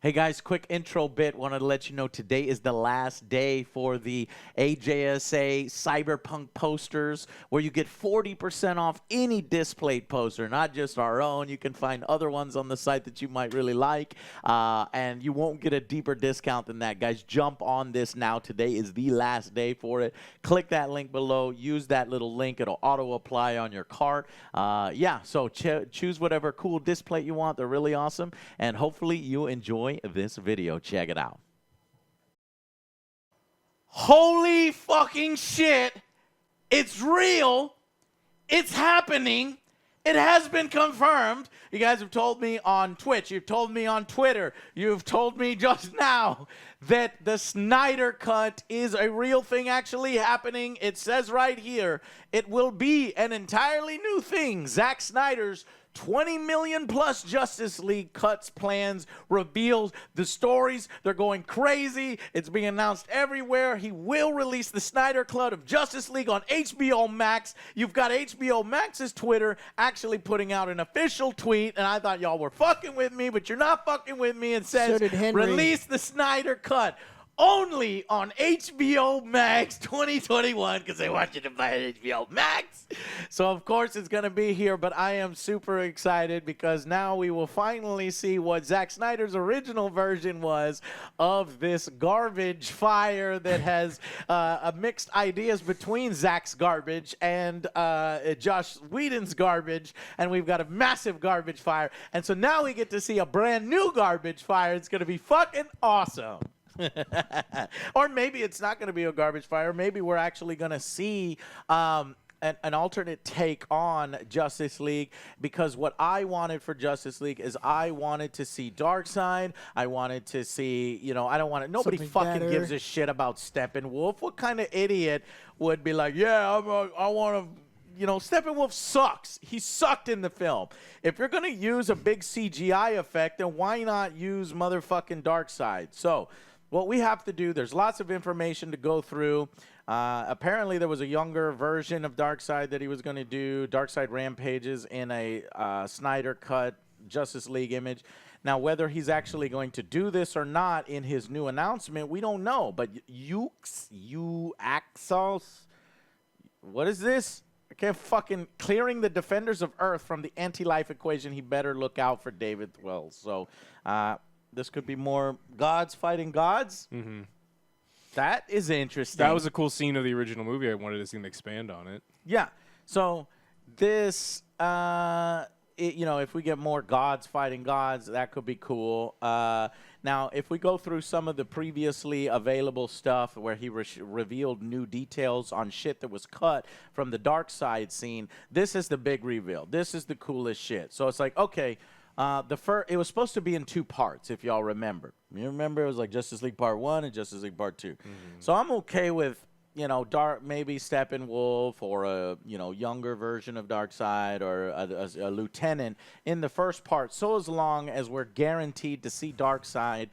Hey guys, quick intro bit. Wanted to let you know today is the last day for the AJSA Cyberpunk posters, where you get 40% off any displayed poster, not just our own. You can find other ones on the site that you might really like, and you won't get a deeper discount than that. Guys, jump on this now. Today is the last day for it. Click that link below. Use that little link. It'll auto-apply on your cart. Yeah, so choose whatever cool display you want. They're really awesome, and hopefully you enjoy this video. Check it out. Holy fucking shit. It's real. It's happening. It has been confirmed. You guys have told me on Twitch. You've told me on Twitter. You've told me just now that the Snyder Cut is a real thing actually happening. It says right here, it will be an entirely new thing. Zack Snyder's 20 million plus Justice League cuts plans reveals the stories. They're going crazy. It's being announced everywhere. He will release the Snyder Cut of Justice League on HBO Max. You've got HBO Max's Twitter actually putting out an official tweet, and I thought y'all were fucking with me, but you're not fucking with me. It says, release the Snyder Cut only on HBO Max 2021, because they want you to buy an HBO Max. So, of course, it's going to be here, but I am super excited because now we will finally see what Zack Snyder's original version was of this garbage fire that has mixed ideas between Zack's garbage and Josh Whedon's garbage, and we've got a massive garbage fire. And so now we get to see a brand new garbage fire. It's going to be fucking awesome. Or maybe it's not going to be a garbage fire. Maybe we're actually going to see an alternate take on Justice League, because what I wanted for Justice League is I wanted to see Darkseid. I wanted to see, you know, I don't want to, nobody Something fucking better. gives a shit about Steppenwolf. What kind of idiot would be like, yeah, I want to, you know, Steppenwolf sucks. He sucked in the film. If you're going to use a big CGI effect, then why not use motherfucking Darkseid? So what we have to do, there's lots of information to go through. Apparently, there was a younger version of Darkseid that he was going to do, Darkseid Rampages, in a Snyder Cut Justice League image. Now, whether he's actually going to do this or not in his new announcement, we don't know. But Axos, what is this? I can't fucking clearing the defenders of Earth from the anti-life equation. He better look out for David Wells. So, this could be more gods fighting gods. Mm-hmm. That is interesting. That was a cool scene of the original movie. I wanted to see them expand on it. Yeah. So this, you know, if we get more gods fighting gods, that could be cool. Now, if we go through some of the previously available stuff where he revealed new details on shit that was cut from the Darkseid scene, this is the big reveal. This is the coolest shit. So it's like, okay, it was supposed to be in 2 parts, if y'all remember. You remember it was like Justice League Part 1 and Justice League Part 2. Mm-hmm. So I'm okay with, you know, maybe Steppenwolf or a, you know, younger version of Darkseid or a lieutenant in the first part, so as long as we're guaranteed to see Darkseid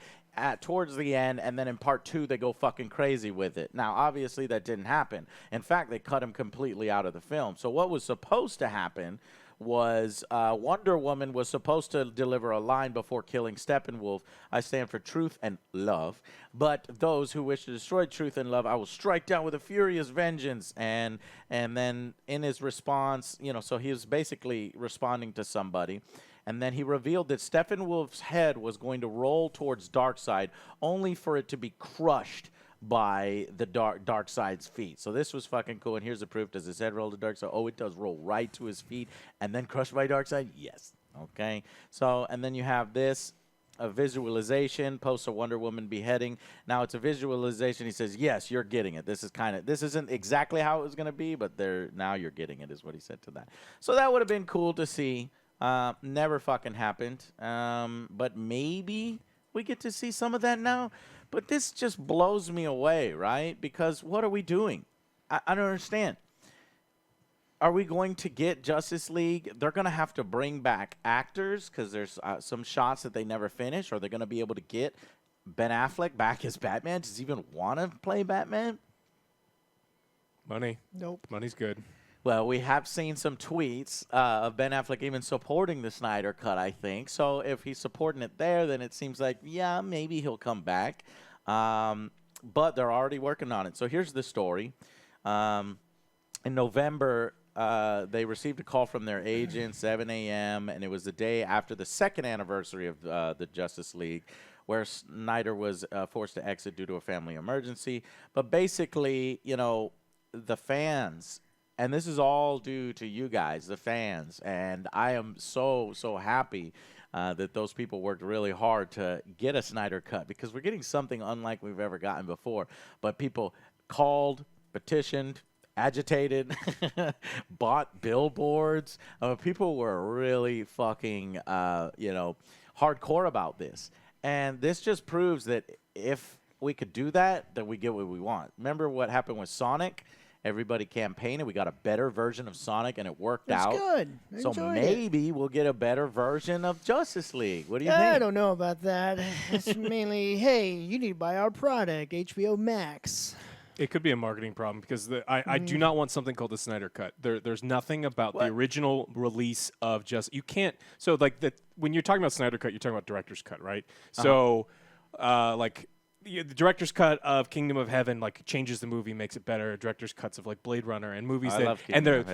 towards the end, and then in part 2 they go fucking crazy with it. Now, obviously that didn't happen. In fact, they cut him completely out of the film. So what was supposed to happen was Wonder Woman was supposed to deliver a line before killing Steppenwolf. I stand for truth and love, but those who wish to destroy truth and love, I will strike down with a furious vengeance. And then in his response, you know, so he was basically responding to somebody. And then he revealed that Steppenwolf's head was going to roll towards Darkseid, only for it to be crushed by the Darkseid's feet. So this was fucking cool. And here's the proof. Does his head roll to Darkseid? Oh, it does roll right to his feet and then crushed by Darkseid? Yes. Okay. So, and then you have this, a visualization, post a Wonder Woman beheading. Now it's a visualization. He says, yes, you're getting it. This isn't exactly how it was going to be, but now you're getting it, is what he said to that. So that would have been cool to see. Never fucking happened. But maybe we get to see some of that now. But this just blows me away, right? Because what are we doing? I don't understand. Are we going to get Justice League? They're going to have to bring back actors because there's some shots that they never finish. Are they going to be able to get Ben Affleck back as Batman? Does he even want to play Batman? Money. Nope. Money's good. Well, we have seen some tweets of Ben Affleck even supporting the Snyder Cut, I think. So if he's supporting it there, then it seems like, yeah, maybe he'll come back. But they're already working on it. So here's the story. In November, they received a call from their agent, 7 a.m., and it was the day after the second anniversary of the Justice League, where Snyder was forced to exit due to a family emergency. But basically, you know, the fans, and this is all due to you guys, the fans, and I am so happy that those people worked really hard to get a Snyder Cut, because we're getting something unlike we've ever gotten before. But people called, petitioned, agitated, bought billboards. People were really fucking, hardcore about this. And this just proves that if we could do that, then we get what we want. Remember what happened with Sonic? Everybody campaigned. We got a better version of Sonic, and it worked out. It's good. So maybe we'll get a better version of Justice League. What do you think? I don't know about that. It's mainly, hey, you need to buy our product, HBO Max. It could be a marketing problem because I do not want something called the Snyder Cut. There's nothing about the original release of you can't. So like when you're talking about Snyder Cut, you're talking about director's cut, right? So the director's cut of Kingdom of Heaven changes the movie, makes it better. Director's cuts of Blade Runner and movies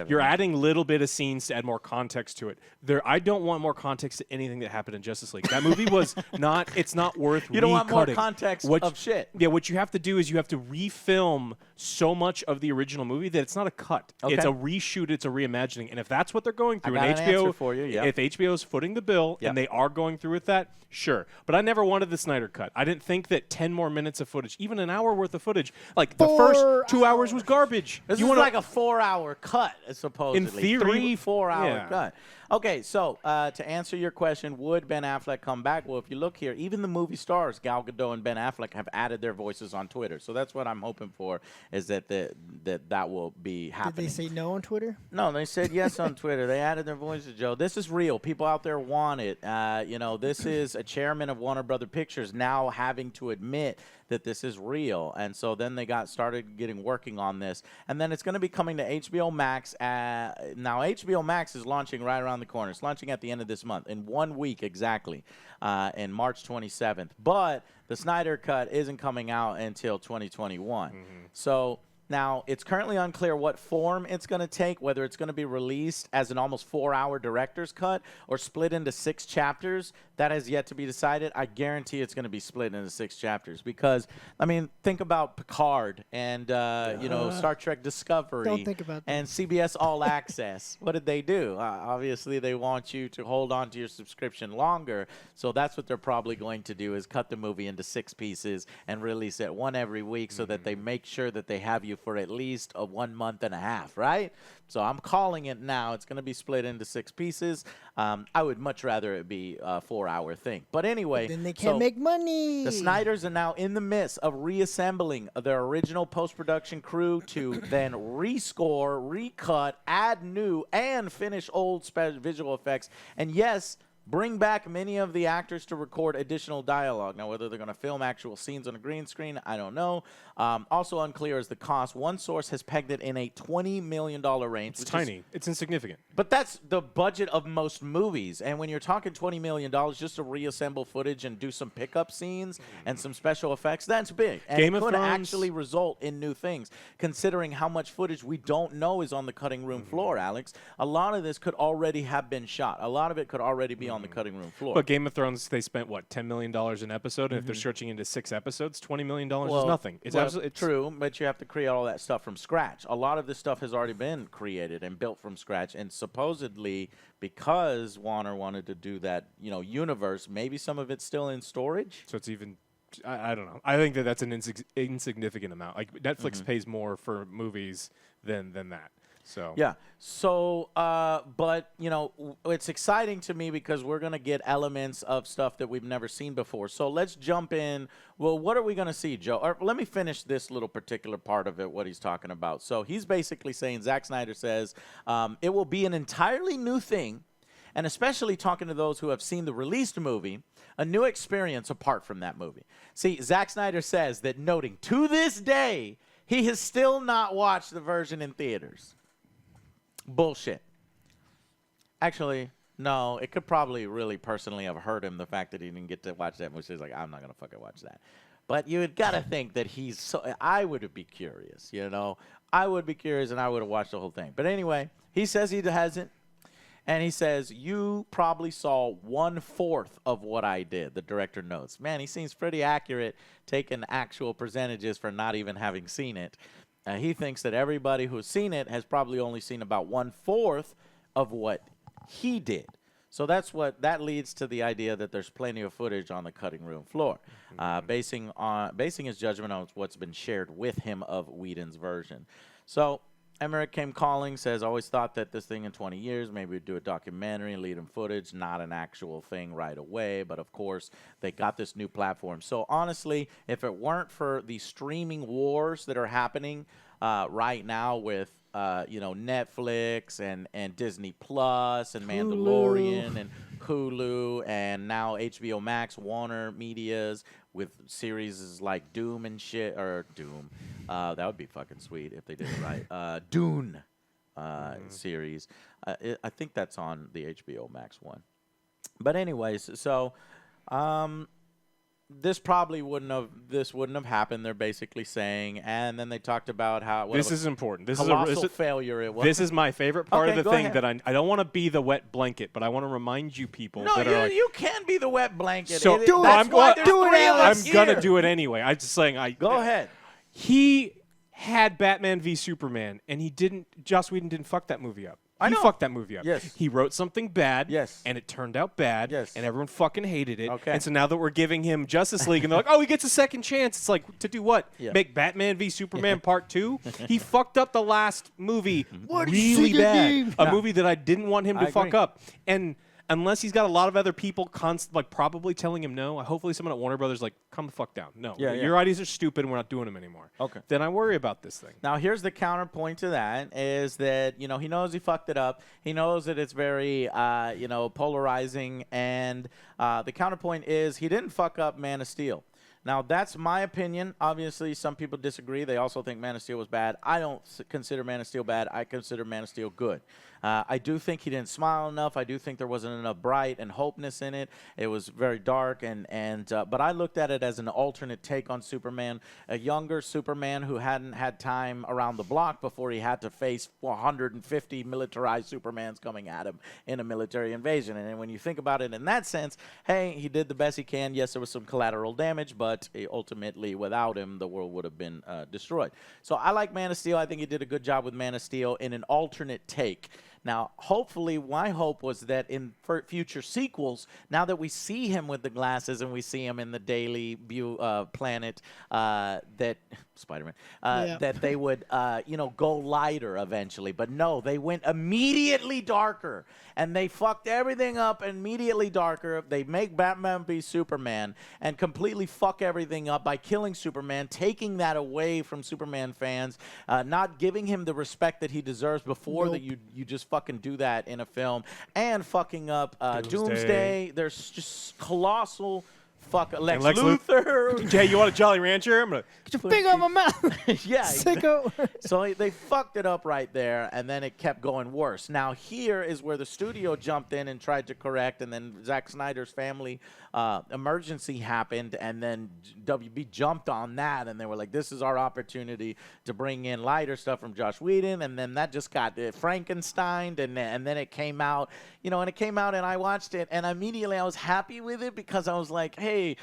you're adding little bit of scenes to add more context to it. I don't want more context to anything that happened in Justice League. That movie was not. It's not worth. You don't want more context of shit. Yeah, what you have to do is you have to refilm so much of the original movie that it's not a cut. Okay. It's a reshoot. It's a reimagining. And if that's what they're going through, and HBO, for you, if HBO is footing the bill and they are going through with that, sure. But I never wanted the Snyder Cut. I didn't think that 10 more minutes of footage, even an hour worth of footage, the first 2 hours was garbage. This is like a 4-hour cut, supposedly. In theory, 3-4 hour cut. Okay, so to answer your question, would Ben Affleck come back? Well, if you look here, even the movie stars, Gal Gadot and Ben Affleck, have added their voices on Twitter. So that's what I'm hoping for, is that that will be happening. Did they say no on Twitter? No, they said yes on Twitter. They added their voices, Joe. This is real. People out there want it. This is a chairman of Warner Brother Pictures now having to admit that this is real. And so then they started working on this. And then it's going to be coming to HBO Max. Now, HBO Max is launching right around the corner. It's launching at the end of this month, in 1 week exactly, in March 27th. But the Snyder Cut isn't coming out until 2021. So now, it's currently unclear what form it's going to take, whether it's going to be released as an almost 4-hour director's cut or split into 6 chapters. That has yet to be decided. I guarantee it's going to be split into 6 chapters because, I mean, think about Picard and, Star Trek Discovery. Don't think about that. And CBS All Access. What did they do? Obviously, they want you to hold on to your subscription longer. So that's what they're probably going to do, is cut the movie into 6 pieces and release it one every week so that they make sure that they have you for at least 1 month and a half, right? So I'm calling it now. It's going to be split into 6 pieces. I would much rather it be a 4-hour thing. But anyway. Then they can't make money. The Snyders are now in the midst of reassembling their original post-production crew to then rescore, recut, add new, and finish old visual effects. And yes, bring back many of the actors to record additional dialogue. Now, whether they're going to film actual scenes on a green screen, I don't know. Also unclear is the cost. One source has pegged it in a $20 million range. It's tiny. It's insignificant. But that's the budget of most movies. And when you're talking $20 million just to reassemble footage and do some pickup scenes and some special effects, that's big. And Game it of could Thrones actually result in new things, considering how much footage we don't know is on the cutting room floor, Alex. A lot of this could already have been shot. A lot of it could already be on the cutting room floor. But Game of Thrones, they spent, $10 million an episode? And if they're stretching into 6 episodes, $20 million is nothing. It's absolutely true, but you have to create all that stuff from scratch. A lot of this stuff has already been created and built from scratch, and supposedly because Warner wanted to do that, universe, maybe some of it's still in storage. So it's even, I don't know. I think that's an insignificant amount. Like Netflix pays more for movies than that. So yeah. So, but it's exciting to me because we're gonna get elements of stuff that we've never seen before. So let's jump in. Well, what are we gonna see, Joe? Or let me finish this little particular part of it. What he's talking about. So he's basically saying Zack Snyder says it will be an entirely new thing, and especially talking to those who have seen the released movie, a new experience apart from that movie. See, Zack Snyder says that, noting to this day he has still not watched the version in theaters. Bullshit. Actually, no, it could probably really personally have hurt him, the fact that he didn't get to watch that movie. He's like, I'm not going to fucking watch that. But you had got to think that he's so. I would be curious, you know. I would be curious, and I would have watched the whole thing. But anyway, he says he hasn't. And he says, you probably saw 1/4 of what I did, the director notes. Man, he seems pretty accurate, taking actual percentages for not even having seen it. He thinks that everybody who's seen it has probably only seen about 1/4 of what he did. So that leads to the idea that there's plenty of footage on the cutting room floor, basing his judgment on what's been shared with him of Whedon's version. So Emmerich came calling, says, always thought that this thing in 20 years, maybe we'd do a documentary, lead in footage, not an actual thing right away. But, of course, they got this new platform. So, honestly, if it weren't for the streaming wars that are happening right now with, Netflix and Disney Plus and Mandalorian and Hulu and now HBO Max, Warner Medias with series like Doom and shit, or Doom. That would be fucking sweet if they did it right. Dune series. I think that's on the HBO Max one. But anyways, so this wouldn't have happened. They're basically saying, and then they talked about how this is important. This is a failure. It was. This is my favorite part Okay, of the go thing ahead. that I don't want to be the wet blanket, but I want to remind you people No, that are like, you can be the wet blanket. So- It- Do it. that's I'm why go- there's do it, three of Alex. us I'm gonna here. do it anyway. I'm just saying. Go ahead. He had Batman v Superman, and Joss Whedon didn't fuck that movie up. I He know. fucked that movie up. Yes. He wrote something bad. Yes. And it turned out bad. Yes. And everyone fucking hated it. Okay. And so now that we're giving him Justice League, and they're like, oh, he gets a second chance. It's like, to do what? Yeah. Make Batman v Superman Part 2? He fucked up the last movie Why did you really say that bad. name? A movie that I didn't want him to I fuck agree. up. And unless he's got a lot of other people probably telling him no, hopefully someone at Warner Brothers like, come the fuck down. No, Yeah, your ideas are stupid and we're not doing them anymore. Okay. Then I worry about this thing. Now, here's the counterpoint to that is that, he knows he fucked it up. He knows that it's very, polarizing. And the counterpoint is he didn't fuck up Man of Steel. Now, that's my opinion. Obviously, some people disagree. They also think Man of Steel was bad. I don't consider Man of Steel bad. I consider Man of Steel good. I do think he didn't smile enough. I do think there wasn't enough bright and hopeness in it. It was very dark, but I looked at it as an alternate take on Superman, a younger Superman who hadn't had time around the block before he had to face 150 militarized Supermans coming at him in a military invasion. And when you think about it in that sense, hey, he did the best he can. Yes, there was some collateral damage, but ultimately, without him, the world would have been destroyed. So I like Man of Steel. I think he did a good job with Man of Steel in an alternate take. Now, hopefully, my hope was that in future sequels, now that we see him with the glasses and we see him in the Daily Planet, that Spider-Man, that they would, go lighter eventually. But no, they went immediately darker, and they fucked everything up immediately darker. They make Batman be Superman and completely fuck everything up by killing Superman, taking that away from Superman fans, not giving him the respect that he deserves before that you just fucking do that in a film, and fucking up Doomsday. There's just colossal Lex Luthor. Jay, you want a Jolly Rancher? I'm gonna Get your finger on my mouth. Yeah, Sicko. So they fucked it up right there, and then it kept going worse. Now here is where the studio jumped in and tried to correct, and then Zack Snyder's family emergency happened, and then WB jumped on that, and they were like, this is our opportunity to bring in lighter stuff from Joss Whedon, and then that just got Frankensteined, and then it came out, and it came out, and I watched it, and immediately I was happy with it because I was like, hey,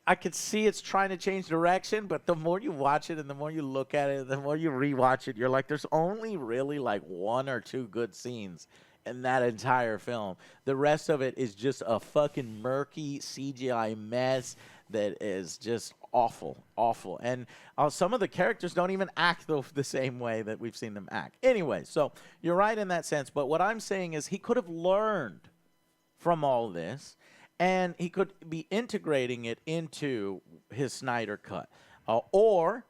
I could see it's trying to change direction, but the more you watch it and the more you look at it, the more you rewatch it, you're like, there's only really like one or two good scenes in that entire film. The rest of it is just a fucking murky CGI mess that is just awful. And some of the characters don't even act the same way that we've seen them act. Anyway, so you're right in that sense, but what I'm saying is he could have learned from all this, and he could be integrating it into his Snyder cut. Or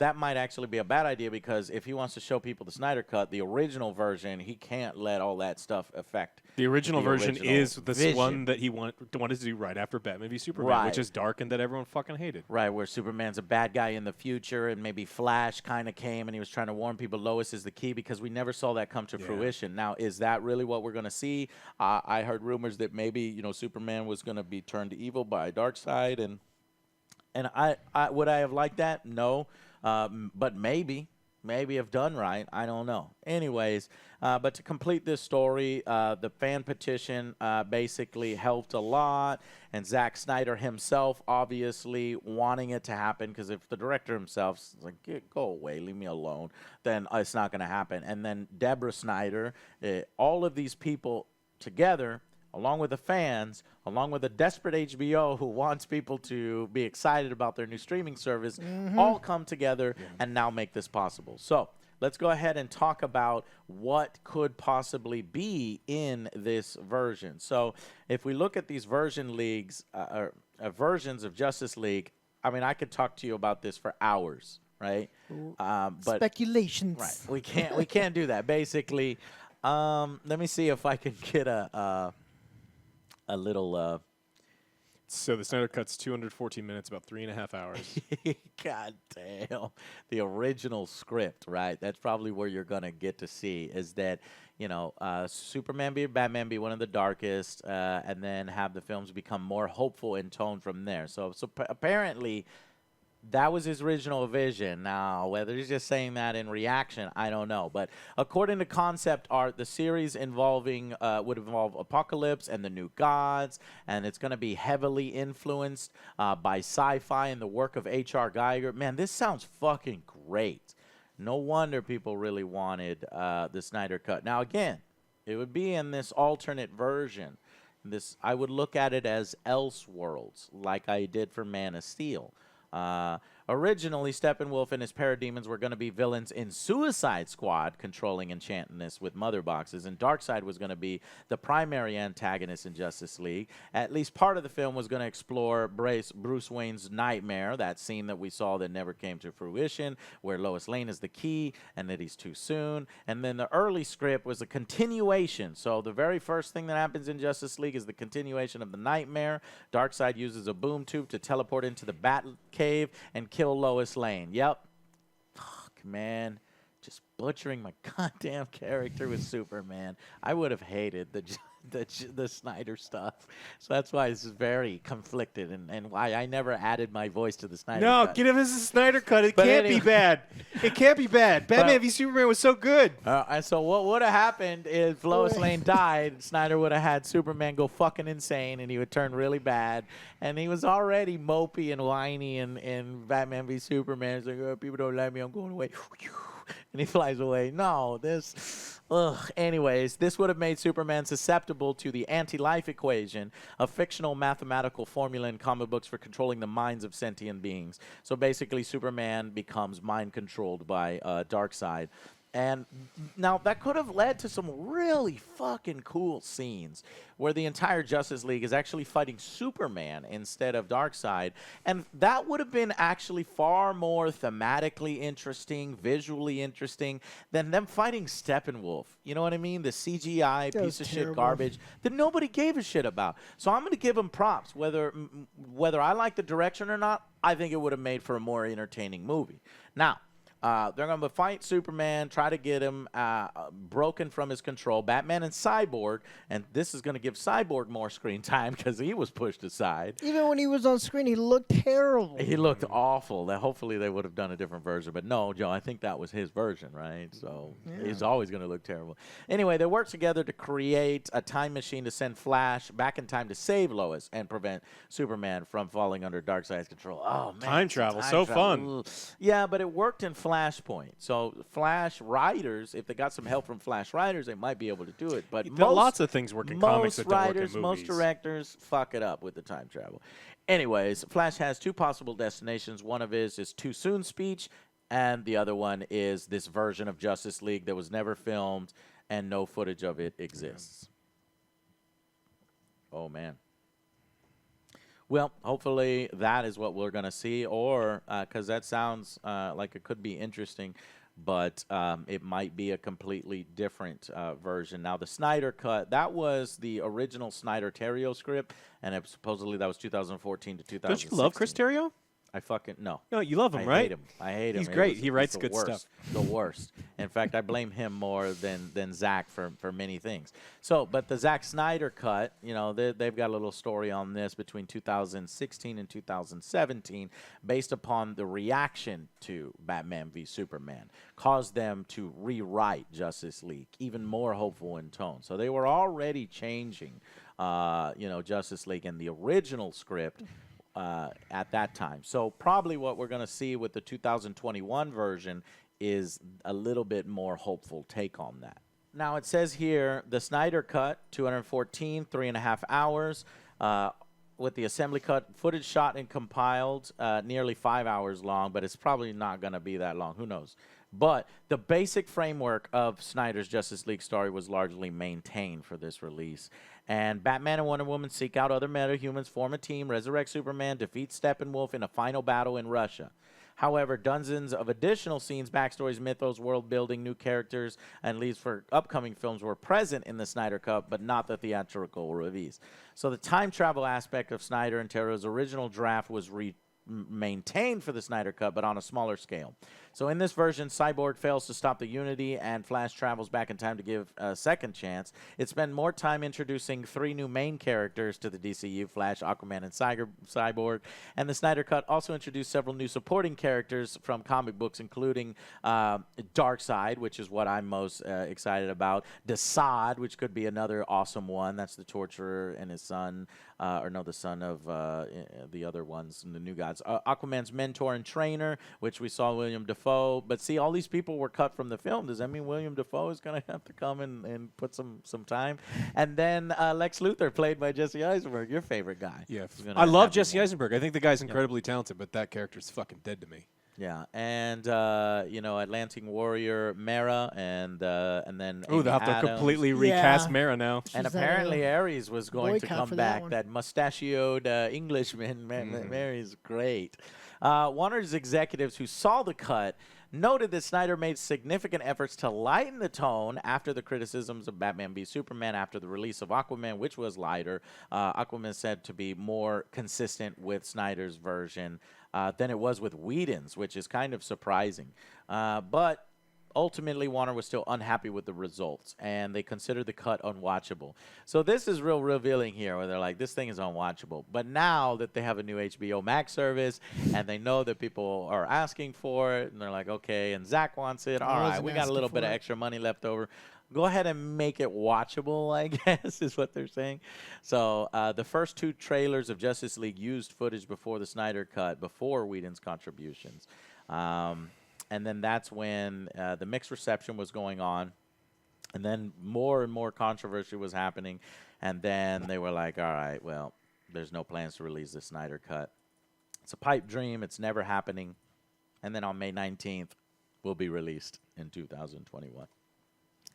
that might actually be a bad idea, because if he wants to show people the Snyder Cut, the original version, he can't let all that stuff affect. The original version is this vision. one that he wanted to do right after Batman v Superman, Right. which is dark and that everyone fucking hated. Right, where Superman's a bad guy in the future, and maybe Flash kind of came and he was trying to warn people Lois is the key, because we never saw that come to fruition. Now, is that really what we're going to see? I heard rumors that maybe, Superman was going to be turned evil by Darkseid, and I would I have liked that? No, but maybe if done right, I don't know. Anyways, but to complete this story, the fan petition basically helped a lot, and Zack Snyder himself obviously wanting it to happen, because if the director himself is like, go away, leave me alone, then it's not going to happen. And then Deborah Snyder, all of these people together, along with the fans, along with a desperate HBO who wants people to be excited about their new streaming service, all come together and now make this possible. So let's go ahead and talk about what could possibly be in this version. So if we look at these version leagues, versions of Justice League, I mean, I could talk to you about this for hours, right? But speculations. Right, we can't do that. Basically, let me see if I can get a little. So the Snyder Cut's 214 minutes, about 3.5 hours. God damn. The original script, right? That's probably where you're going to get to see is that, Superman be Batman be one of the darkest, and then have the films become more hopeful in tone from there. So apparently that was his original vision. Now, whether he's just saying that in reaction, I don't know. But according to concept art, the series would involve Apocalypse and the New Gods, and it's going to be heavily influenced by sci-fi and the work of H.R. Geiger. Man, this sounds fucking great. No wonder people really wanted the Snyder Cut. Now, again, it would be in this alternate version. I would look at it as Elseworlds, like I did for Man of Steel. Originally, Steppenwolf and his parademons were going to be villains in Suicide Squad, controlling Enchantness with mother boxes, and Darkseid was going to be the primary antagonist in Justice League. At least part of the film was going to explore Bruce Wayne's nightmare, that scene that we saw that never came to fruition, where Lois Lane is the key and that he's too soon. And then the early script was a continuation. So the very first thing that happens in Justice League is the continuation of the nightmare. Darkseid uses a boom tube to teleport into the Bat Cave and kill Lois Lane. Yep. Fuck, man. Just butchering my goddamn character with Superman. I would have hated the Snyder stuff. So that's why this is very conflicted, and why I never added my voice to the Snyder Cut. No, get him as a Snyder Cut. It can't be bad. It can't be bad. Batman v Superman was so good. And so what would have happened is Lois Lane died. Snyder would have had Superman go fucking insane, and he would turn really bad. And he was already mopey and whiny in Batman v Superman. He's like, oh, people don't like me. I'm going away. And he flies away. No, Anyways, this would have made Superman susceptible to the anti-life equation, a fictional mathematical formula in comic books for controlling the minds of sentient beings. So basically, Superman becomes mind-controlled by Darkseid. And now that could have led to some really fucking cool scenes where the entire Justice League is actually fighting Superman instead of Darkseid. And that would have been actually far more thematically interesting, visually interesting than them fighting Steppenwolf. You know what I mean? The CGI piece of shit garbage that nobody gave a shit about. So I'm going to give them props. Whether I like the direction or not, I think it would have made for a more entertaining movie. Now, they're going to fight Superman, try to get him broken from his control. Batman and Cyborg, and this is going to give Cyborg more screen time because he was pushed aside. Even when he was on screen, he looked terrible. He looked awful. Hopefully they would have done a different version. But no, Joe, I think that was his version, right? So he's always going to look terrible. Anyway, they worked together to create a time machine to send Flash back in time to save Lois and prevent Superman from falling under Darkseid's control. Oh, man. Time travel. So fun. Yeah, but it worked in Flashpoint. So Flash writers, if they got some help from Flash writers, they might be able to do it. But lots of things work in comics that don't work in movies. Most directors fuck it up with the time travel. Anyways, Flash has two possible destinations. One of his is too soon speech, and the other one is this version of Justice League that was never filmed and no footage of it exists. Oh, man. Well, hopefully that is what we're going to see, or because that sounds like it could be interesting, but it might be a completely different version. Now, the Snyder Cut, that was the original Snyder Terrio script, and supposedly that was 2014 to 2016. Don't you love Chris Terrio? I fucking no. No, you love him, I right? hate him. I hate him. He's great. He writes the good worst, stuff. The worst. In fact, I blame him more than Zack for many things. So, but the Zack Snyder cut, you know, they've got a little story on this between 2016 and 2017, based upon the reaction to Batman v Superman, caused them to rewrite Justice League, even more hopeful in tone. So they were already changing, you know, Justice League in the original script. At that time. So probably what we're going to see with the 2021 version is a little bit more hopeful take on that. Now it says here, the Snyder Cut, 214, 3.5 hours, with the assembly cut, footage shot and compiled, nearly 5 hours long, but it's probably not going to be that long. Who knows? But the basic framework of Snyder's Justice League story was largely maintained for this release. And Batman and Wonder Woman seek out other metahumans, form a team, resurrect Superman, defeat Steppenwolf in a final battle in Russia. However, dozens of additional scenes, backstories, mythos, world building, new characters, and leads for upcoming films were present in the Snyder Cut, but not the theatrical release. So the time travel aspect of Snyder and Terrell's original draft was maintained for the Snyder Cut, but on a smaller scale. So in this version, Cyborg fails to stop the Unity, and Flash travels back in time to give a second chance. It spent more time introducing 3 new main characters to the DCU, Flash, Aquaman, and Cyborg. And the Snyder Cut also introduced several new supporting characters from comic books, including Darkseid, which is what I'm most excited about, Desaad, which could be another awesome one. That's the Torturer and his son, the son of the other ones, the new gods. Aquaman's mentor and trainer, which we saw William Dafoe. But see, all these people were cut from the film. Does that mean William Dafoe is going to have to come and put some time? And then Lex Luthor, played by Jesse Eisenberg, your favorite guy. Yeah, I love Jesse Eisenberg. I think the guy's incredibly talented, but that character's fucking dead to me. Yeah, and you know, Atlantic Warrior Mara, and then they'll have to completely recast Mara now. And apparently Ares was going to come back. That mustachioed Englishman, Mary's great. Warner's executives who saw the cut noted that Snyder made significant efforts to lighten the tone after the criticisms of Batman v Superman after the release of Aquaman, which was lighter. Aquaman said to be more consistent with Snyder's version than it was with Whedon's, which is kind of surprising. But ultimately, Warner was still unhappy with the results, and they considered the cut unwatchable. So this is real revealing here, where they're like, this thing is unwatchable. But now that they have a new HBO Max service, and they know that people are asking for it, and they're like, okay, and Zach wants it. All right, we got a little bit of extra money left over. Go ahead and make it watchable, I guess, is what they're saying. So the first 2 trailers of Justice League used footage before the Snyder Cut, before Whedon's contributions. And then that's when the mixed reception was going on. And then more and more controversy was happening. And then they were like, all right, well, there's no plans to release the Snyder Cut. It's a pipe dream. It's never happening. And then on May 19th, will be released in 2021.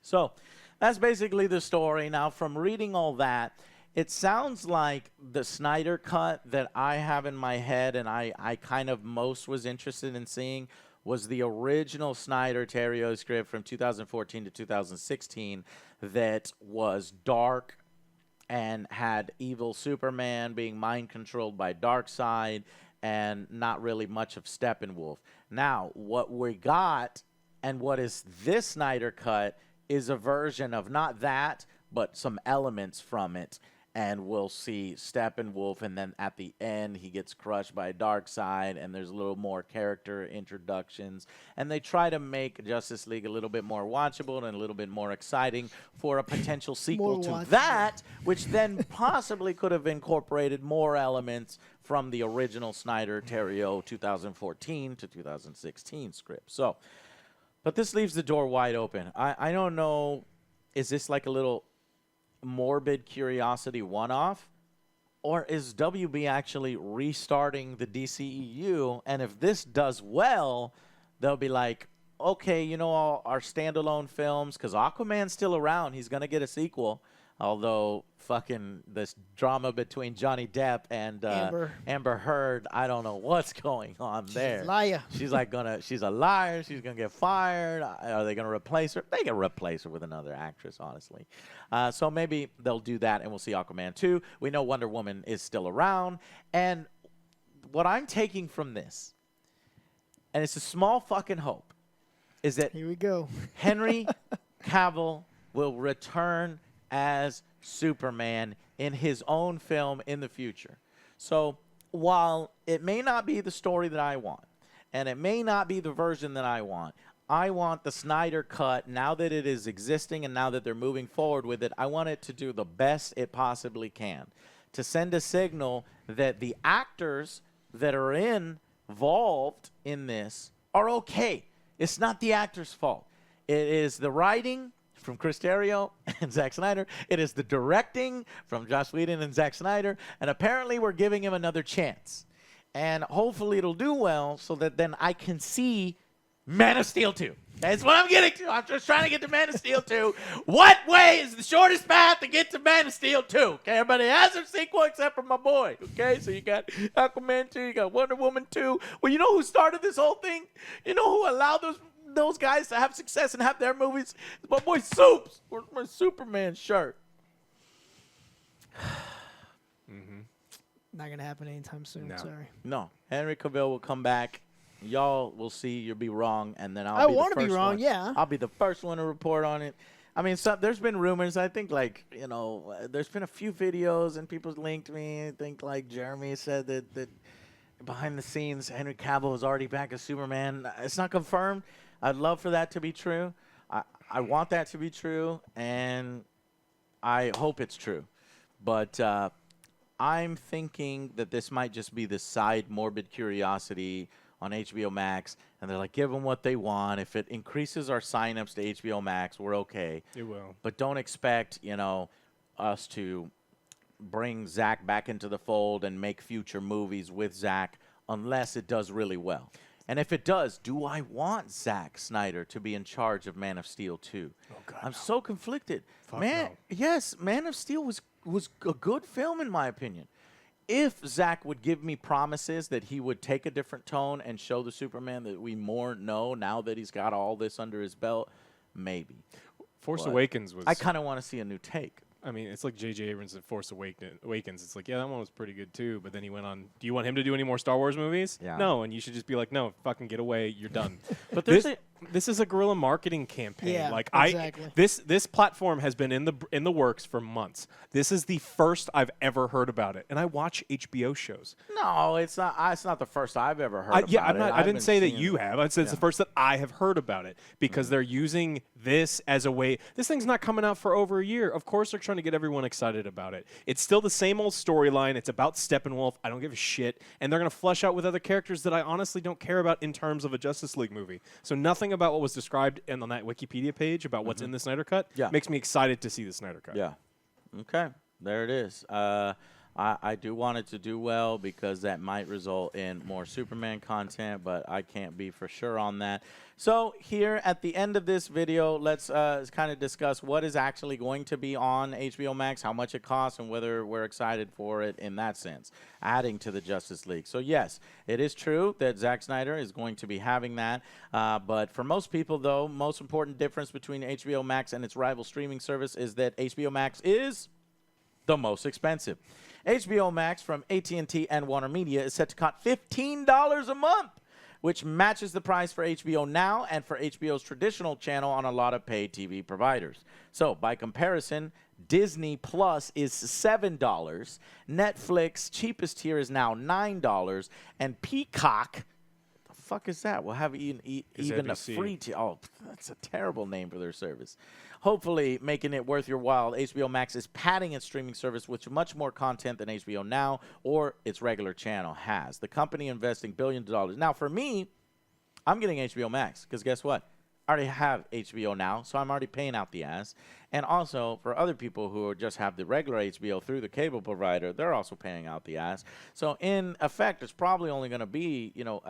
So that's basically the story. Now, from reading all that, it sounds like the Snyder Cut that I have in my head and I kind of most was interested in seeing was the original Snyder Terrio script from 2014 to 2016 that was dark and had evil Superman being mind-controlled by Darkseid and not really much of Steppenwolf. Now, what we got and what is this Snyder Cut is a version of not that, but some elements from it. And we'll see Steppenwolf, and then at the end, he gets crushed by Darkseid, and there's a little more character introductions. And they try to make Justice League a little bit more watchable and a little bit more exciting for a potential sequel to that, which then possibly could have incorporated more elements from the original Snyder Terrio 2014 to 2016 script. So, but this leaves the door wide open. I don't know, is this like a little morbid curiosity one-off, or is WB actually restarting the DCEU? And if this does well, they'll be like, okay, you know, all our standalone films, because Aquaman's still around, he's going to get a sequel. Although fucking this drama between Johnny Depp and Amber Heard, I don't know what's going on there. She's a liar. She's a liar. She's gonna get fired. Are they gonna replace her? They can replace her with another actress, honestly. So maybe they'll do that, and we'll see Aquaman 2. We know Wonder Woman is still around, and what I'm taking from this, and it's a small fucking hope, is that here we go. Henry Cavill will return as Superman in his own film in the future. So while it may not be the story that I want, and it may not be the version that I want the Snyder Cut, now that it is existing and now that they're moving forward with it, I want it to do the best it possibly can, to send a signal that the actors that are involved in this are okay. It's not the actors' fault. It is the writing from Chris Terrio and Zack Snyder. It is the directing from Joss Whedon and Zack Snyder. And apparently we're giving him another chance. And hopefully it'll do well so that then I can see Man of Steel 2. That's what I'm getting to. I'm just trying to get to Man of Steel 2. What way is the shortest path to get to Man of Steel 2? Okay, everybody has their sequel except for my boy. Okay, so you got Aquaman 2, you got Wonder Woman 2. Well, you know who started this whole thing? You know who allowed those guys to have success and have their movies? It's my boy Soups. Where's my Superman shirt? Not gonna happen anytime soon. No. Sorry. No, Henry Cavill will come back. Y'all will see. You'll be wrong, and then I I'll be want the to be first wrong. one. Yeah. I'll be the first one to report on it. I mean, there's been rumors. I think, there's been a few videos, and people linked me. I think, Jeremy said that behind the scenes, Henry Cavill is already back as Superman. It's not confirmed. I'd love for that to be true. I want that to be true, and I hope it's true. But I'm thinking that this might just be the side morbid curiosity on HBO Max, and they're like, give them what they want. If it increases our signups to HBO Max, we're okay. It will. But don't expect, us to bring Zach back into the fold and make future movies with Zach unless it does really well. And if it does, do I want Zack Snyder to be in charge of Man of Steel 2? Oh, God, I'm no. so conflicted. Fuck no. Yes, Man of Steel was a good film in my opinion. If Zach would give me promises that he would take a different tone and show the Superman that we more know now that he's got all this under his belt, maybe. Force But Awakens was. I kind of want to see a new take. I mean, it's like J.J. Abrams in Force Awakens. It's like, yeah, that one was pretty good too. But then he went on. Do you want him to do any more Star Wars movies? Yeah. No, and you should just be like, no, fucking get away. You're done. But this is a guerrilla marketing campaign. Yeah, like exactly. this platform has been in the works for months. This is the first I've ever heard about it, and I watch HBO shows. No, it's not. It's not the first I've ever heard about Yeah, it. I didn't say that you have. I said it's Yeah. the first that I have heard about it because they're using this as a way. This thing's not coming out for over a year. Of course, they're trying to get everyone excited about it. It's still the same old storyline. It's about Steppenwolf. I don't give a shit, and they're going to flesh out with other characters that I honestly don't care about in terms of a Justice League movie. So nothing about what was described on that Wikipedia page about what's in the Snyder Cut makes me excited to see the Snyder Cut. Yeah. Okay. There it is. I do want it to do well because that might result in more Superman content, but I can't be for sure on that. So here at the end of this video, let's kind of discuss what is actually going to be on HBO Max, how much it costs, and whether we're excited for it in that sense, adding to the Justice League. So yes, it is true that Zack Snyder is going to be having that, but for most people, though, most important difference between HBO Max and its rival streaming service is that HBO Max is the most expensive. HBO Max from AT&T and Warner Media is set to cost $15 a month, which matches the price for HBO Now and for HBO's traditional channel on a lot of paid TV providers. So, by comparison, Disney Plus is $7, Netflix cheapest tier is now $9, and Peacock, what the fuck is that? We'll have even a NBC. free tier. Oh, that's a terrible name for their service. Hopefully making it worth your while, HBO Max is padding its streaming service with much more content than HBO Now or its regular channel has. The company investing billions of dollars. Now, for me, I'm getting HBO Max because guess what? I already have HBO Now, so I'm already paying out the ass. And also, for other people who just have the regular HBO through the cable provider, they're also paying out the ass. So in effect, it's probably only going to be, you know,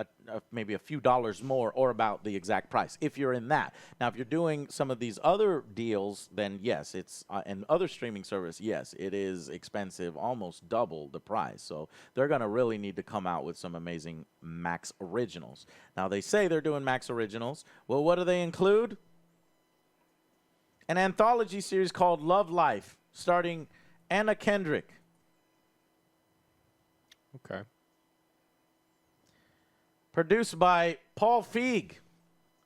maybe a few dollars more or about the exact price if you're in that. Now, if you're doing some of these other deals, then yes, it's and other streaming service, yes, it is expensive, almost double the price. So they're going to really need to come out with some amazing Max originals. Now, they say they're doing Max originals. Well, what do they include? An anthology series called Love Life, starring Anna Kendrick. Okay. Produced by Paul Feig.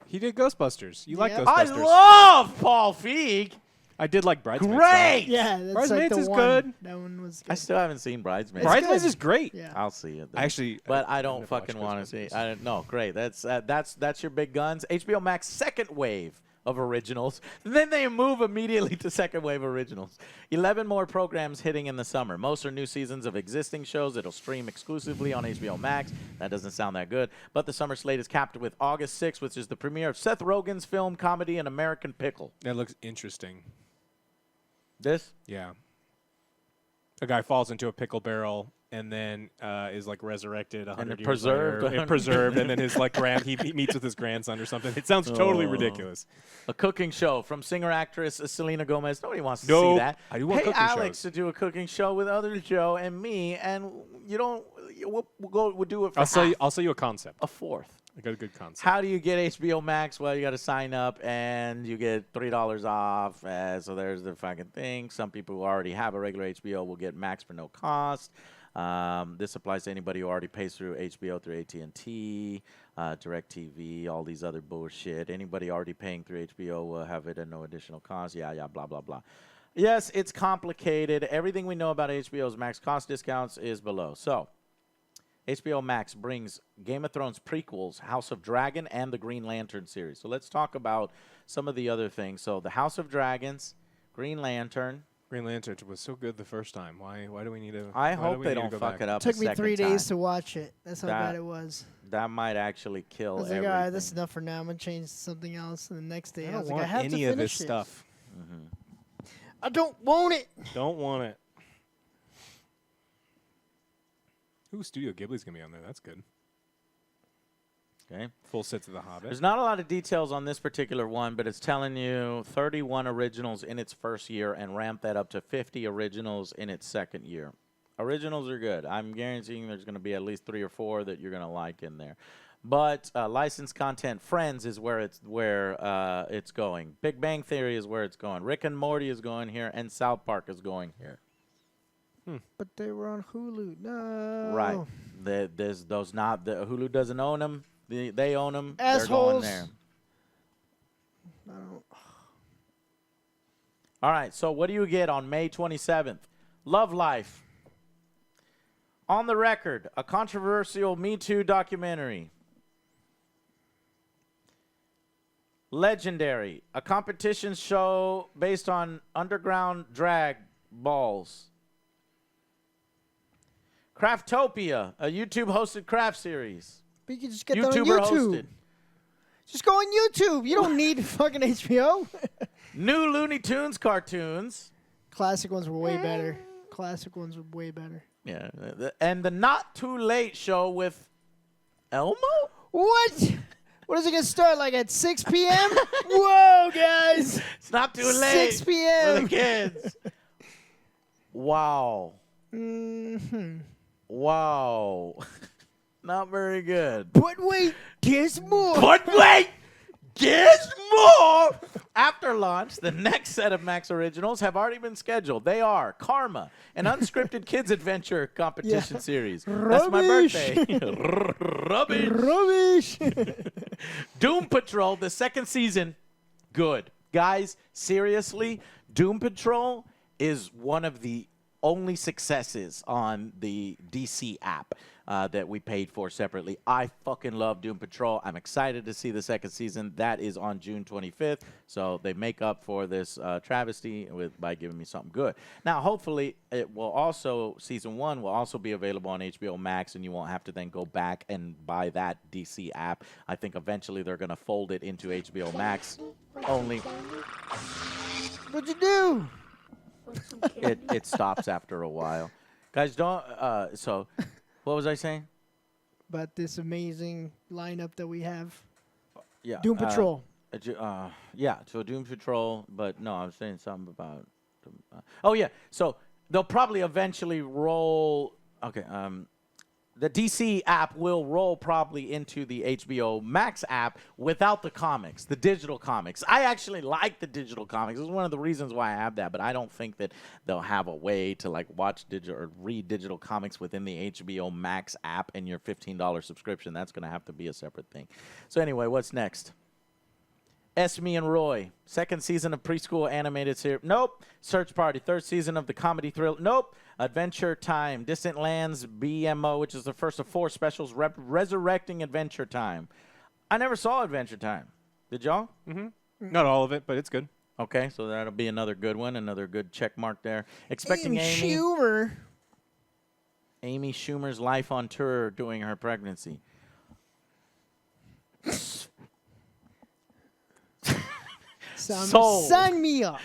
He did Ghostbusters. You like Yep. Ghostbusters? I love Paul Feig. I did like Bridesmaids. Great! Yeah, that's Bridesmaids like the is one. good. That one was I good. still haven't seen Bridesmaids. Bridesmaids good. is great. Yeah. I'll see it. Then. Actually, But I I've don't never fucking watched want to see. Ghostbusters. I don't know. Great. That's your big guns. HBO Max second wave of originals. Then they move immediately to second wave originals. 11 more programs hitting in the summer. Most are new seasons of existing shows that'll stream exclusively on HBO Max. That doesn't sound that good. But the summer slate is capped with August 6th, which is the premiere of Seth Rogen's film comedy An American Pickle. That looks interesting. This? Yeah. A guy falls into a pickle barrel and then is like resurrected 100 years preserved. later. And preserved, and then his like he meets with his grandson or something. It sounds totally ridiculous. A cooking show from singer-actress Selena Gomez. Nobody wants to see Nope. that. I do want Pay cooking Alex shows. to do a cooking show with other Joe and me, and you don't. We'll do it for I'll sell you a concept. a fourth. I got a good concept. How do you get HBO Max? Well, you got to sign up, and you get $3 off. So there's the fucking thing. Some people who already have a regular HBO will get Max for no cost. This applies to anybody who already pays through HBO through AT&T, DirecTV, all these other bullshit. Anybody already paying through HBO will have it at no additional cost. Yeah, blah, blah, blah. Yes, it's complicated. Everything we know about HBO's Max cost discounts is below. So HBO Max brings Game of Thrones prequels, House of Dragon, and the Green Lantern series. So let's talk about some of the other things. So the House of Dragons, Green Lantern. Green Lantern was so good the first time. Why do we need to? I hope they don't fuck it up. Took a me second 3 days time. to watch it. That's how That- bad it was. That might actually kill I was like, everything. all right, that's enough for now. I'm gonna change to something else. And the next day, I I don't was like, want I have any to of this finish it. stuff. I don't want it. Don't want it. Ooh, Studio Ghibli's gonna be on there. That's good. Okay. Full sets of The Hobbit. There's not a lot of details on this particular one, but it's telling you 31 originals in its first year and ramp that up to 50 originals in its second year. Originals are good. I'm guaranteeing there's going to be at least 3 or 4 that you're going to like in there. But licensed content, Friends is where it's going. Big Bang Theory is where it's going. Rick and Morty is going here, and South Park is going here. But they were on Hulu. No. Right. Hulu doesn't own them. They own them. Assholes. They're going there. I don't. All right, so what do you get on May 27th? Love Life. On the Record, a controversial Me Too documentary. Legendary, a competition show based on underground drag balls. Craftopia, a YouTube-hosted craft series. But you can just get that on YouTuber YouTube. hosted. Just go on YouTube. You don't need fucking HBO. New Looney Tunes cartoons. Classic ones were way better. Classic ones were way better. Yeah, and the Not Too Late show with Elmo? What? What is it gonna start like at 6 p.m.? Whoa, guys! It's not too late 6 for p.m. the kids. Wow. Mm-hmm. Wow. Not very good. But wait, there's more. But wait! There's more! After launch, the next set of Max Originals have already been scheduled. They are Karma, an unscripted kids adventure competition series. That's my Rubbish. birthday. Rubbish. Rubbish. Doom Patrol, the second season, good. Guys, seriously, Doom Patrol is one of the only successes on the DC app that we paid for separately. I fucking love Doom Patrol. I'm excited to see the second season. That is on June 25th. So they make up for this travesty by giving me something good. Now, hopefully, it will also, season 1 will also be available on HBO Max, and you won't have to then go back and buy that DC app. I think eventually they're going to fold it into HBO Max only. What'd you do? It stops after a while. Guys, don't. So, what was I saying? About this amazing lineup that we have. Yeah. Doom Patrol. Yeah. So Doom Patrol, but no, I was saying something about. Oh yeah. So they'll probably eventually roll. Okay. The DC app will roll probably into the HBO Max app without the comics, the digital comics. I actually like the digital comics. It's one of the reasons why I have that, but I don't think that they'll have a way to like watch digital or read digital comics within the HBO Max app and your $15 subscription. That's going to have to be a separate thing. So anyway, what's next? Esme and Roy, second season of preschool animated series. Nope. Search Party, third season of the comedy thrill. Nope. Adventure Time, Distant Lands BMO, which is the first of 4 specials, resurrecting Adventure Time. I never saw Adventure Time. Did y'all? Mm-hmm. Not all of it, but it's good. Okay, so that'll be another good one, another good check mark there. Expecting Amy Schumer. Amy Schumer's life on tour during her pregnancy. Sold. Sign me up.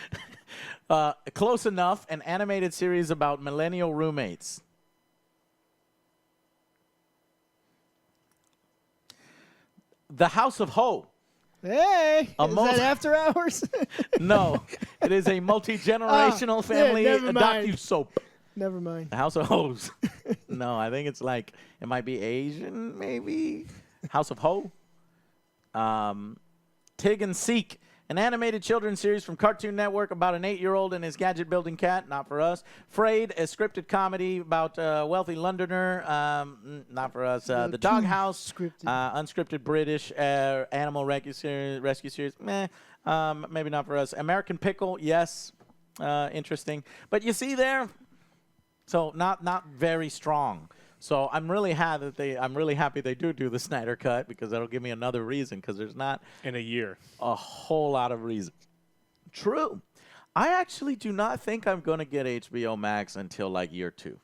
Close Enough, an animated series about millennial roommates. The House of Ho. Hey, is that After Hours? No, it is a multi-generational family docu-soap. Never mind. The House of Hoes. No, I think it's like, it might be Asian, maybe. House of Ho. Tig and Seek, an animated children's series from Cartoon Network about an 8-year-old and his gadget-building cat. Not for us. Frayed, a scripted comedy about a wealthy Londoner. Not for us. The Doghouse, unscripted British animal rescue series. Meh. Maybe not for us. American Pickle, yes. Interesting. But you see there, so not very strong. So I'm really happy they do the Snyder Cut, because that'll give me another reason, because there's not in a year a whole lot of reasons. True. I actually do not think I'm going to get HBO Max until like year 2.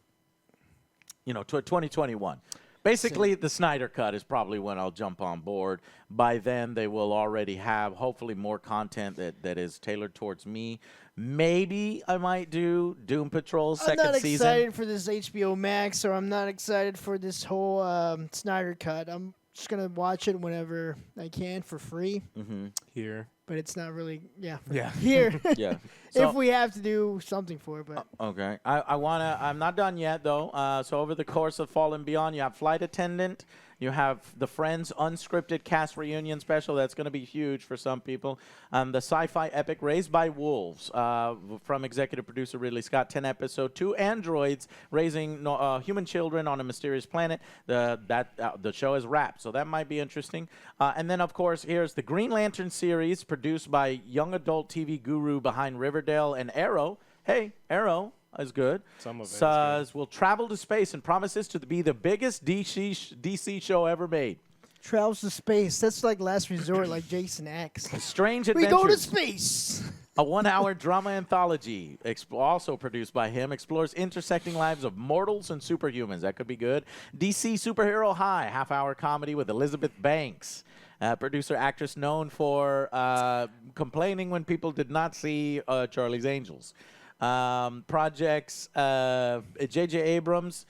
2021. Basically, the Snyder Cut is probably when I'll jump on board. By then, they will already have, hopefully, more content that is tailored towards me. Maybe I might do Doom Patrol second season. I'm not excited for this HBO Max, or I'm not excited for this whole Snyder Cut. I'm just going to watch it whenever I can for free. Mm-hmm. Here. But it's not really, here. Yeah. So, if we have to do something for it. But okay. I'm not done yet, though. So over the course of Fall and Beyond, you have Flight Attendant. You have the Friends unscripted cast reunion special. That's going to be huge for some people. The sci-fi epic Raised by Wolves from executive producer Ridley Scott. 10 episode. 2 androids raising human children on a mysterious planet. The show is wrapped, so that might be interesting. And then, of course, here's the Green Lantern series produced by young adult TV guru behind Riverdale and Arrow. Hey, Arrow is good. Some of it says will travel to space and promises to be the biggest DC show ever made. Travels to space. That's like Last Resort, like Jason X. Strange We Adventures. go to space. A 1-hour drama anthology, also produced by him, explores intersecting lives of mortals and superhumans. That could be good. DC Superhero High, half-hour comedy with Elizabeth Banks. Producer, actress known for complaining when people did not see Charlie's Angels. Projects, J.J. Abrams,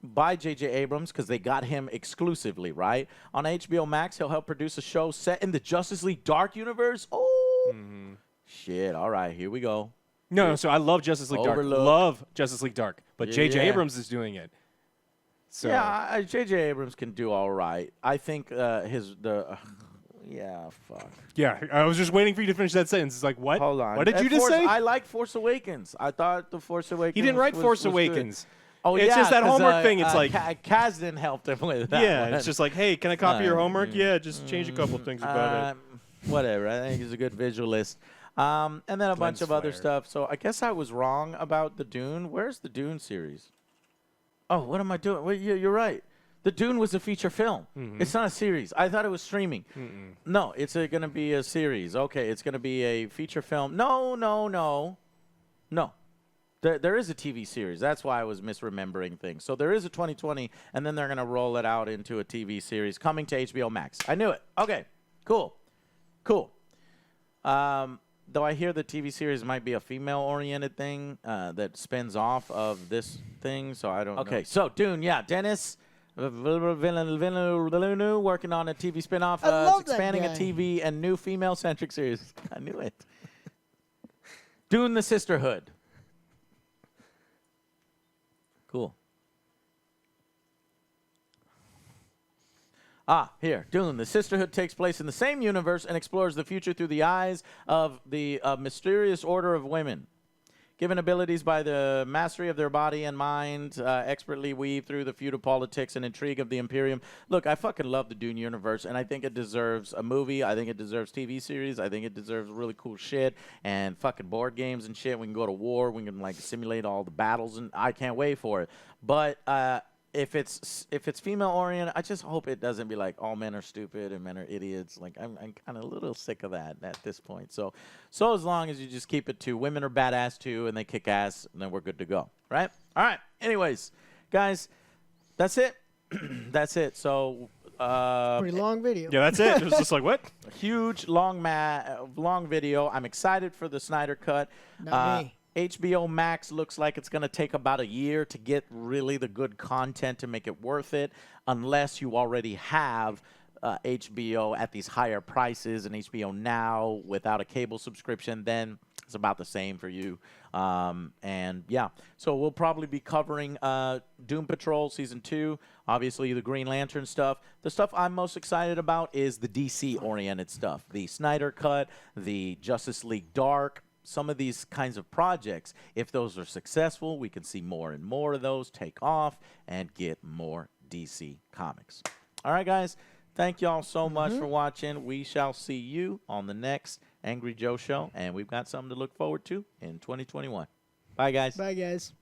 by J.J. Abrams, because they got him exclusively, right? On HBO Max, he'll help produce a show set in the Justice League Dark universe. Oh, shit. All right, here we go. No, so I love Justice League Dark. Love Justice League Dark. But J.J. Abrams is doing it. So. Yeah, J.J. Abrams can do all right. I think yeah, fuck. Yeah, I was just waiting for you to finish that sentence. It's like, what? Hold on. What did you just say? I like Force Awakens. I thought the Force Awakens. He didn't write Force was Awakens. Good. Oh, it's just that homework thing. It's like Kasdan helped him with that. Yeah, one. it's just like, hey, can I copy your homework? Yeah, just change a couple things about it. Whatever. I think he's a good visualist. And then a bunch of other stuff. So I guess I was wrong about the Dune. Where's the Dune series? Oh, what am I doing? Well, you're right. The Dune was a feature film. It's not a series. I thought it was streaming. No, it's going to be a series. Okay, it's going to be a feature film. No. There is a TV series. That's why I was misremembering things. So there is a 2020, and then they're going to roll it out into a TV series coming to HBO Max. I knew it. Okay, cool. though I hear the TV series might be a female-oriented thing that spins off of this thing, so I don't know. Okay, so Dune, yeah, Dennis Villeneuve working on a TV spinoff. I love It's expanding that guy. a TV and new female-centric series. I knew it. Dune: The Sisterhood. Cool. Here. Dune. The Sisterhood takes place in the same universe and explores the future through the eyes of the mysterious order of women. Given abilities by the mastery of their body and mind, expertly weave through the feudal politics and intrigue of the Imperium. Look, I fucking love the Dune universe, and I think it deserves a movie. I think it deserves TV series. I think it deserves really cool shit and fucking board games and shit. We can go to war. We can like simulate all the battles, and I can't wait for it. But if it's female oriented, I just hope it doesn't be like all men are stupid and men are idiots. Like I'm kind of a little sick of that at this point. So as long as you just keep it to women are badass too and they kick ass, then we're good to go, right? All right. Anyways, guys, that's it. That's it. So Pretty long video. Yeah, that's it. It was just like, what? a huge long video. I'm excited for the Snyder Cut. Not me. HBO Max looks like it's going to take about a year to get really the good content to make it worth it, unless you already have HBO at these higher prices and HBO Now without a cable subscription. Then it's about the same for you. And yeah, so we'll probably be covering Doom Patrol Season 2, obviously the Green Lantern stuff. The stuff I'm most excited about is the DC-oriented stuff, the Snyder Cut, the Justice League Dark, some of these kinds of projects. If those are successful, we can see more and more of those take off and get more DC comics. All right, guys. Thank y'all so much for watching. We shall see you on the next Angry Joe show, and we've got something to look forward to in 2021. Bye, guys. Bye, guys.